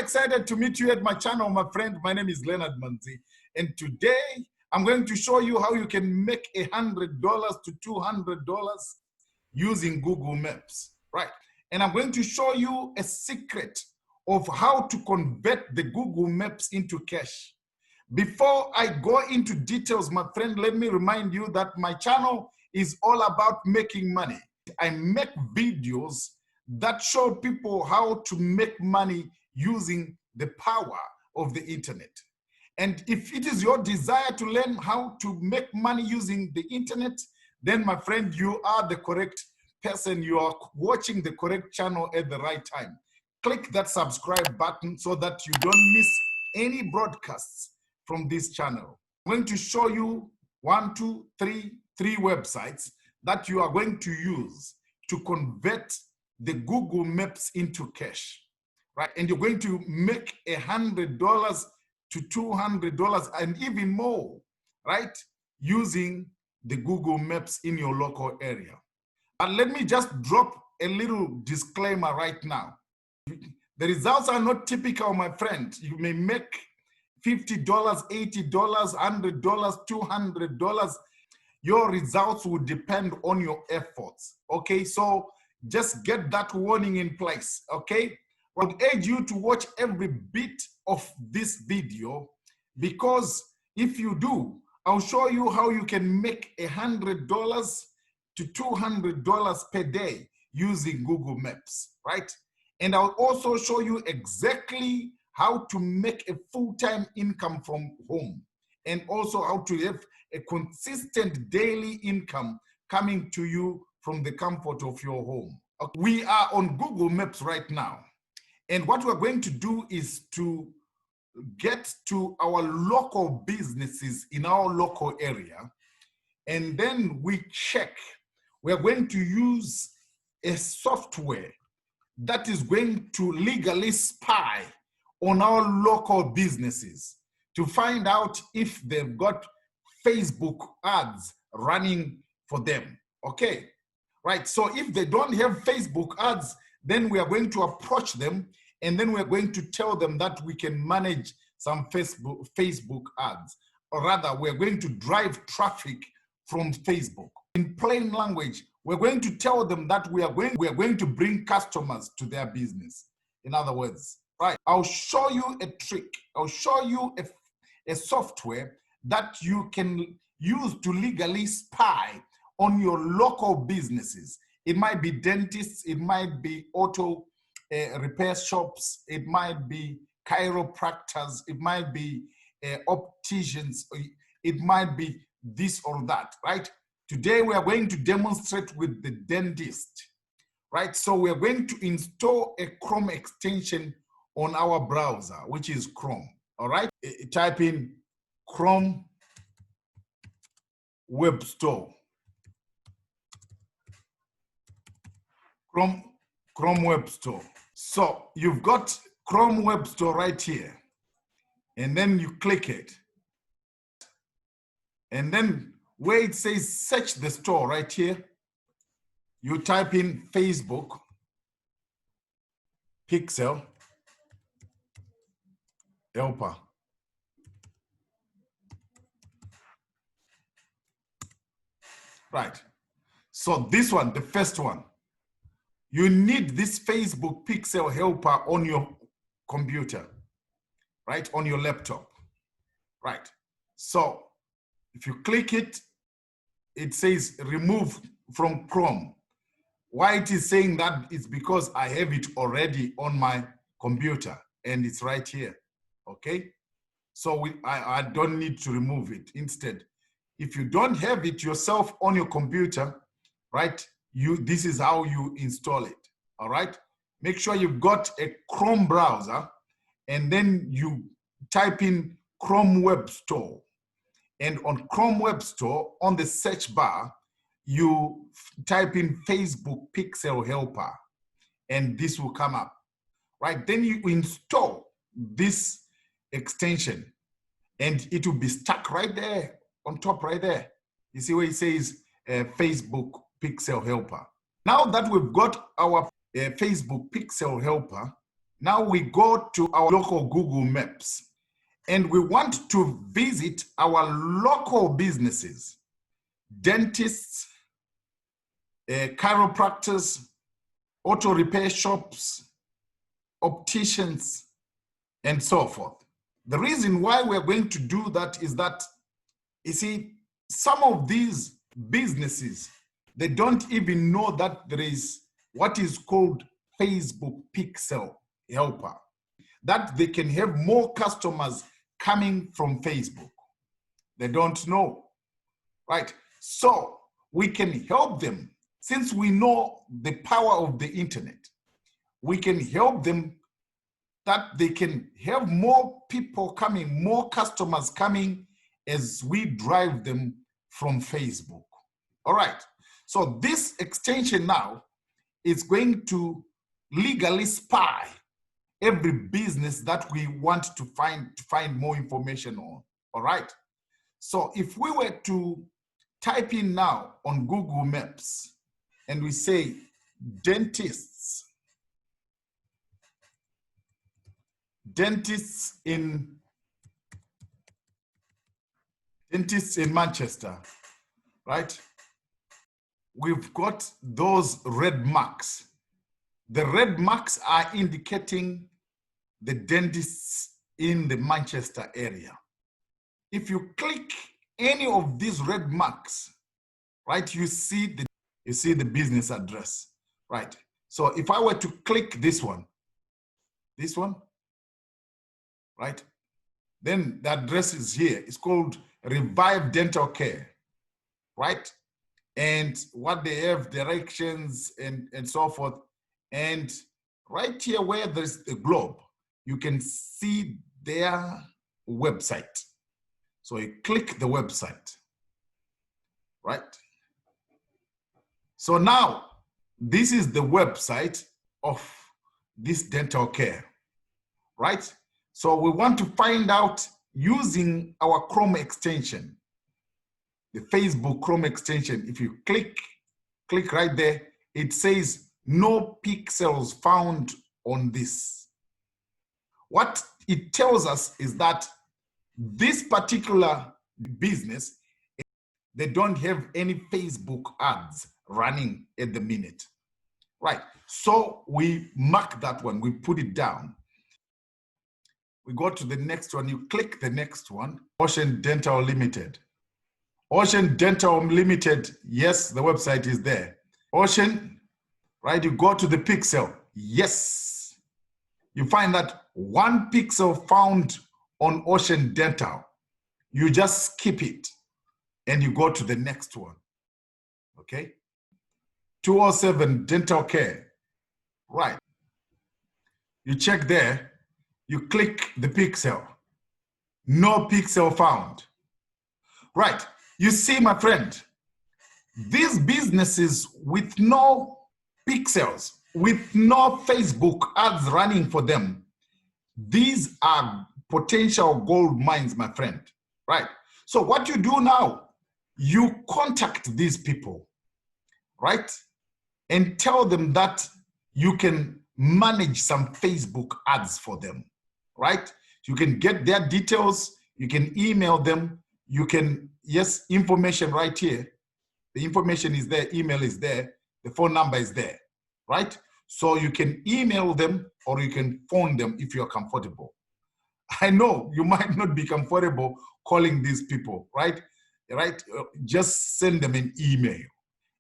excited to meet you at my channel, my friend. My name is Leonard Manzi, and today I'm going to show you how you can make $100 to $200 using Google Maps, right? And I'm going to show you a secret of how to convert the Google Maps into cash. Before I go into details, my friend, let me remind you that my channel is all about making money. I make videos that show people how to make money using the power of the internet. And if it is your desire to learn how to make money using the internet, then my friend, you are the correct person. You are watching the correct channel at the right time. Click that subscribe button so that you don't miss any broadcasts from this channel. I'm going to show you three websites that you are going to use to convert the Google Maps into cash, right? And you're going to make $100 to $200 and even more, right? Using the Google Maps in your local area. And let me just drop a little disclaimer right now. The results are not typical, my friend. You may make $50, $80, $100, $200. Your results will depend on your efforts, okay? So just get that warning in place, okay? I would urge you to watch every bit of this video, because if you do, I'll show you how you can make $100 to $200 per day using Google Maps, right? And I'll also show you exactly how to make a full-time income from home, and also how to have a consistent daily income coming to you from the comfort of your home. We are on Google Maps right now. And what we're going to do is to get to our local businesses in our local area. And then we check. We're going to use a software that is going to legally spy on our local businesses to find out if they've got Facebook ads running for them, okay? Right, so if they don't have Facebook ads, then we are going to approach them, and then we're going to tell them that we can manage some Facebook ads. Or rather, we're going to drive traffic from Facebook. In plain language, we're going to tell them that we are going to bring customers to their business. In other words, right? I'll show you a trick. I'll show you a software that you can use to legally spy on your local businesses. It might be dentists, it might be auto repair shops, it might be chiropractors, it might be opticians, it might be this or that, right? Today we are going to demonstrate with the dentist, right? So we are going to install a Chrome extension on our browser, which is Chrome, all right? Type in Chrome Web Store. Chrome Web Store. So you've got Chrome Web Store right here, and then you click it, and then where it says search the store right here, you type in Facebook Pixel Helper. Right. So this one, the first one, you need this Facebook Pixel Helper on your computer, right? On your laptop, right? So if you click it, it says remove from Chrome. Why it is saying that is because I have it already on my computer and it's right here, okay? So I don't need to remove it. Instead, if you don't have it yourself on your computer, right? This is how you install it, all right? Make sure you've got a Chrome browser, and then you type in Chrome Web Store. And on Chrome Web Store, on the search bar, you type in Facebook Pixel Helper, and this will come up, right? Then you install this extension, and it will be stuck right there on top right there. You see where it says Facebook Pixel Helper. Now that we've got our Facebook Pixel Helper, Now we go to our local Google Maps and we want to visit our local businesses, dentists, chiropractors, auto repair shops, opticians, and so forth. The reason why we're going to do that is that, you see, some of these businesses, they don't even know that there is what is called Facebook Pixel Helper, that they can have more customers coming from Facebook. They don't know, right? So we can help them. Since we know the power of the internet, we can help them that they can have more people coming, more customers coming as we drive them from Facebook. All right. So this extension now is going to legally spy every business that we want to find more information on. All right. So if we were to type in now on Google Maps and we say dentists in Manchester, right? We've got those red marks. The red marks are indicating the dentists in the Manchester area. If you click any of these red marks, right, you see the business address, right? So if I were to click this one, right, then the address is here. It's called Revive Dental Care, right? And what they have, directions and so forth. And right here where there's the globe, you can see their website. So you click the website, right? So now this is the website of this dental care, right? So we want to find out using our Chrome extension, the Facebook Chrome extension. If you click right there, it says no pixels found on this. What it tells us is that this particular business, they don't have any Facebook ads running at the minute, right? So we mark that one, we put it down. We go to the next one, you click the next one, Ocean Dental Limited. Ocean Dental Limited, yes, the website is there. Ocean, right, you go to the pixel, yes. You find that one pixel found on Ocean Dental. You just skip it and you go to the next one, okay? 207 Dental Care, right. You check there, you click the pixel, no pixel found. Right, you see, my friend, these businesses with no pixels, with no Facebook ads running for them, these are potential gold mines, my friend, right? So what you do now, you contact these people, right? And tell them that you can manage some Facebook ads for them, right? You can get their details, you can email them, you can, yes, information right here. The information is there, email is there, the phone number is there, right? So you can email them or you can phone them if you're comfortable. I know you might not be comfortable calling these people, right? Just send them an email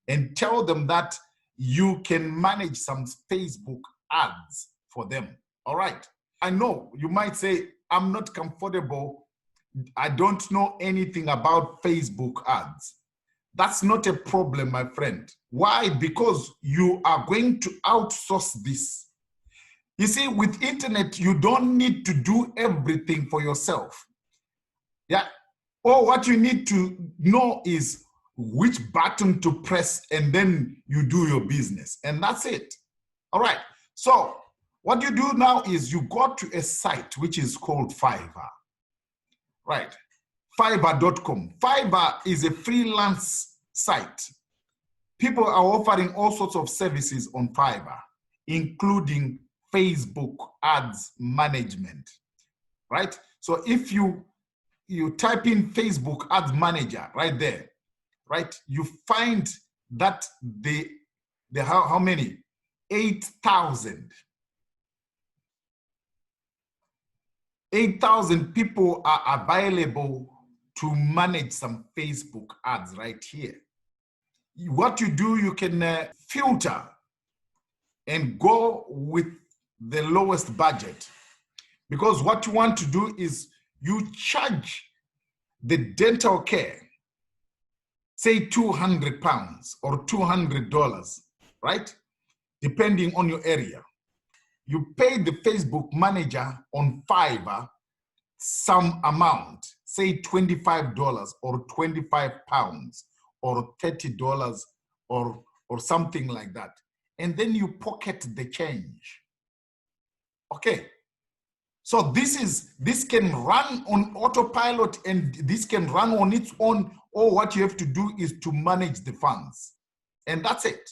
and tell them that you can manage some Facebook ads for them, all right? I know you might say, I'm not comfortable, I don't know anything about Facebook ads. That's not a problem, my friend. Why? Because you are going to outsource this. You see, with internet, you don't need to do everything for yourself. Yeah. Or what you need to know is which button to press and then you do your business. And that's it. All right. So what you do now is you go to a site which is called Fiverr. Right. Fiverr.com. Fiverr is a freelance site. People are offering all sorts of services on Fiverr, including Facebook ads management, right? So if you type in Facebook ads manager right there, right, you find that the how many? 8,000 people are available to manage some Facebook ads right here. What you do, you can filter and go with the lowest budget, because what you want to do is you charge the dental care, say 200 pounds or $200, right? Depending on your area. You pay the Facebook manager on Fiverr some amount, say $25 or 25 pounds or $30 or something like that. And then you pocket the change. Okay. So this can run on autopilot, and this can run on its own. All what you have to do is to manage the funds. And that's it.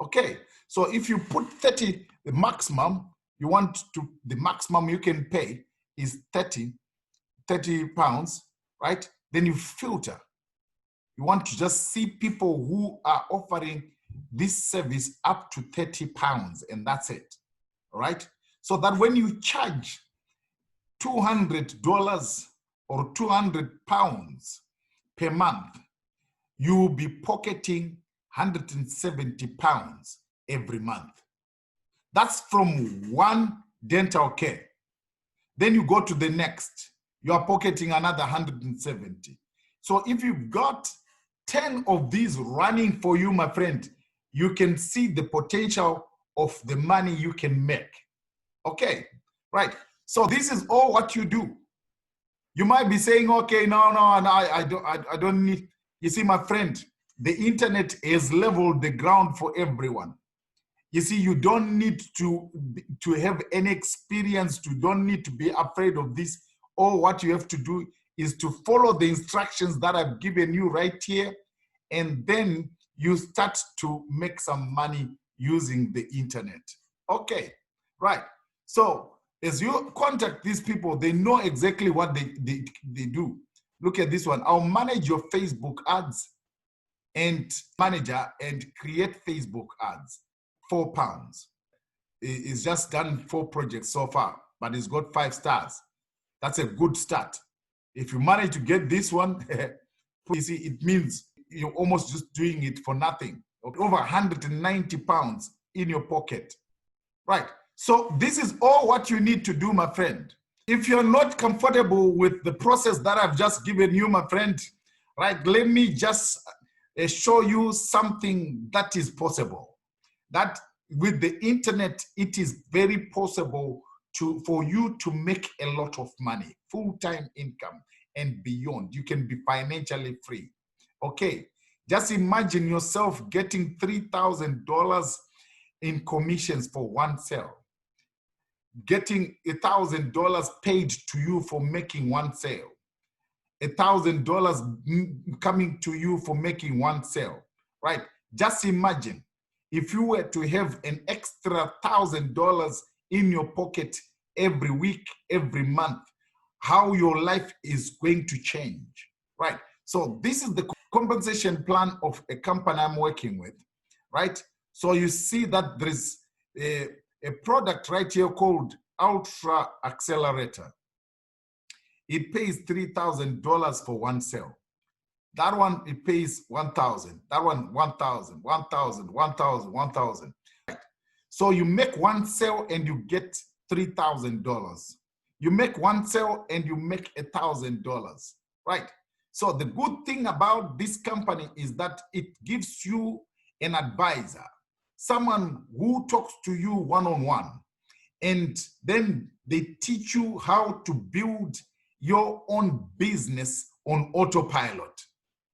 Okay. So if you put 30, the maximum the maximum you can pay is 30 pounds, right? Then you filter. You want to just see people who are offering this service up to 30 pounds, and that's it, all right? So that when you charge $200 or 200 pounds per month, you will be pocketing 170 pounds every month. That's from one dental care. Then you go to the next, you are pocketing another 170. So if you've got 10 of these running for you, my friend, you can see the potential of the money you can make. Okay, right. So this is all what you do. You might be saying, okay, no, I don't need. You see, my friend, the internet has leveled the ground for everyone. You see, you don't need to have any experience. You don't need to be afraid of this. All what you have to do is to follow the instructions that I've given you right here, and then you start to make some money using the internet. Okay, right. So as you contact these people, they know exactly what they do. Look at this one. I'll manage your Facebook ads and manager and create Facebook ads. £4. It's just done 4 projects so far, but it's got 5 stars. That's a good start. If you manage to get this one, you see, it means you're almost just doing it for nothing. Over 190 pounds in your pocket. Right. So this is all what you need to do, my friend. If you're not comfortable with the process that I've just given you, my friend, right, let me just show you something that is possible. That with the internet, it is very possible for you to make a lot of money, full-time income and beyond. You can be financially free. Okay, just imagine yourself getting $3,000 in commissions for one sale, getting $1,000 paid to you for making one sale, $1,000 coming to you for making one sale, right? Just imagine if you were to have an extra $1,000 in your pocket every week, every month, how your life is going to change, right? So this is the compensation plan of a company I'm working with, right? So you see that there is a product right here called Ultra Accelerator. It pays $3,000 for one sale. That one, it pays 1,000. That one, 1,000, 1,000, 1,000, 1,000. So you make one sale and you get $3,000. You make one sale and you make $1,000, right? So the good thing about this company is that it gives you an advisor, someone who talks to you one-on-one, and then they teach you how to build your own business on autopilot.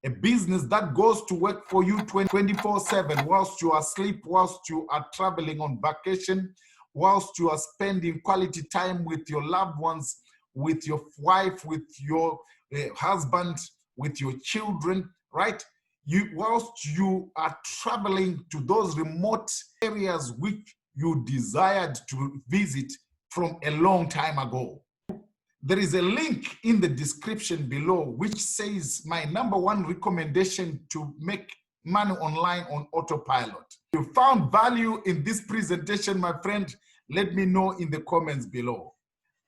A business that goes to work for you 24/7 whilst you are asleep, whilst you are traveling on vacation, whilst you are spending quality time with your loved ones, with your wife, with your husband, with your children, right? Whilst you are traveling to those remote areas which you desired to visit from a long time ago. There is a link in the description below which says my #1 recommendation to make money online on AutoPilot. If you found value in this presentation, my friend, let me know in the comments below.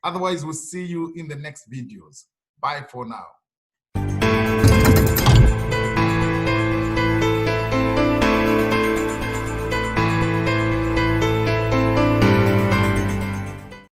Otherwise, we'll see you in the next videos. Bye for now.